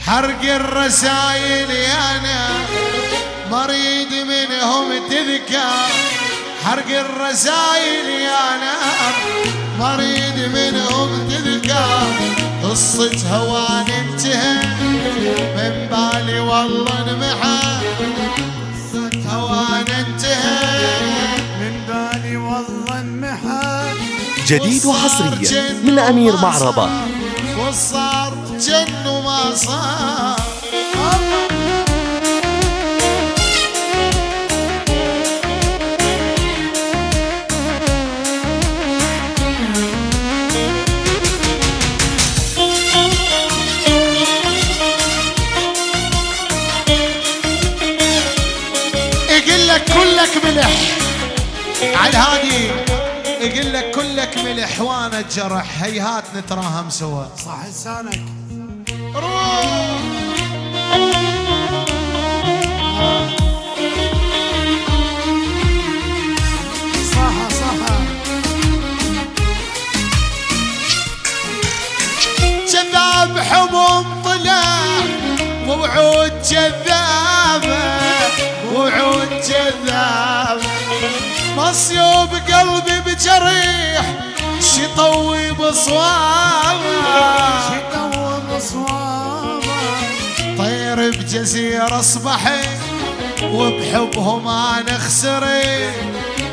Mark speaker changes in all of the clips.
Speaker 1: حرق الرسايل انا مريد منهم تذكر، حرق الرسايل انا مريد منهم تذكر، قصة هوان انتهى من بالي والله انمحى، قصة هوان انتهى
Speaker 2: من بالي والله انمحى.
Speaker 3: جديد وحصريا من أمير معربة.
Speaker 1: وصار جن وما صار. يقول لك كلك ملح على هادي، يقول لك كلك ملح وانا الجرح، هيهات نتراهم سوا.
Speaker 2: صح لسانك.
Speaker 1: روح
Speaker 2: صح صح.
Speaker 1: كذاب حموم طلع ووعود كذابة، وعود كذابة، مصيوب قلبي بجريح شطوي بصوابه،
Speaker 2: شطوي بصوابه،
Speaker 1: طير بجزيرة اصبحي وبحبهم انا خسري،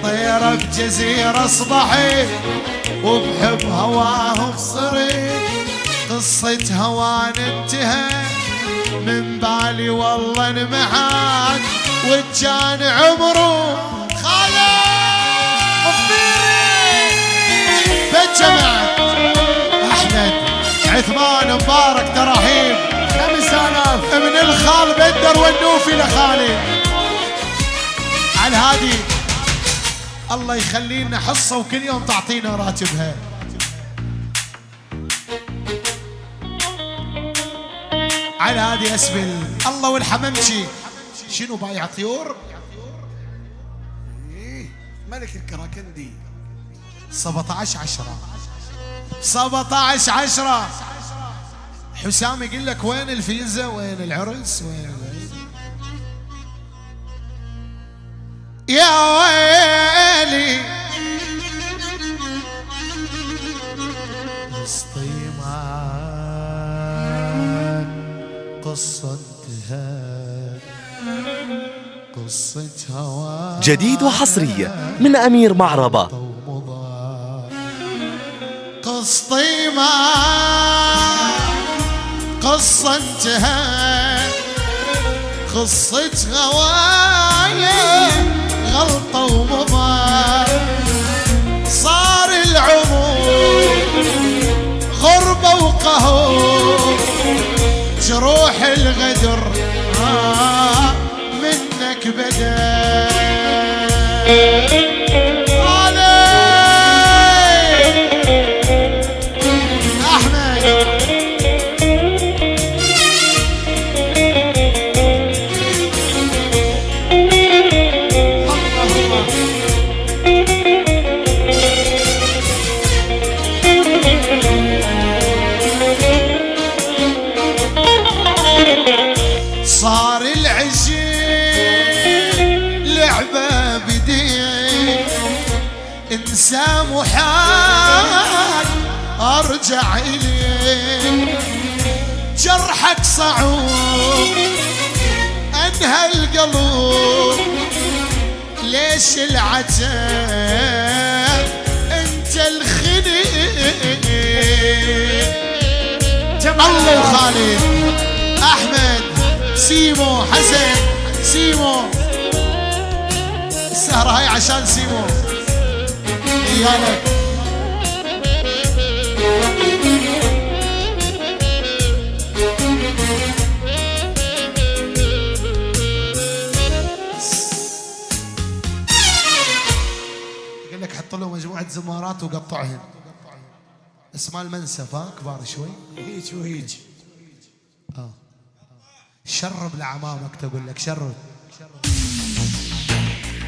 Speaker 1: طير بجزيرة اصبحي وبحب هواهم خسري، قصة هوان انتهى من بالي والله انمحان، وجان عمره خالد بالجمع احمد عثمان مبارك تراهيب
Speaker 2: 5000
Speaker 1: من الخال بدر والنوفي لخالي على الهادي. الله يخلينا حصة وكل يوم تعطينا راتبها. على هادي اسبل الله والحممشي. شنو بايع طيور؟
Speaker 2: ملك الكراكندي.
Speaker 1: 17/10 17/10. حسام يقول لك وين الفيزا وين العرس وين يا ويلي اسطيمان قصة انتهت قصة هوا.
Speaker 3: جديد وحصريا من أمير معربة.
Speaker 1: قصتي ما قصة انتهت قصة غواية غلطة ومضى، صار العمر غربة وقهور، جروح الغدر منك بدأ. صار العشق لعبة بدي انسى محال ارجع اليك، جرحك صعوب انهى القلب، ليش العتاب انت الخنيق. الله وخالد احمد سيمو حسن سيمو، السهرة هاي عشان سيمو ايالك. يقول لك حط له مجموعة زمارات وقطعهن، اسمها المنسف ها كبار شوي
Speaker 2: هيج وهيج.
Speaker 1: شرب لعمامك تقول لك شرب.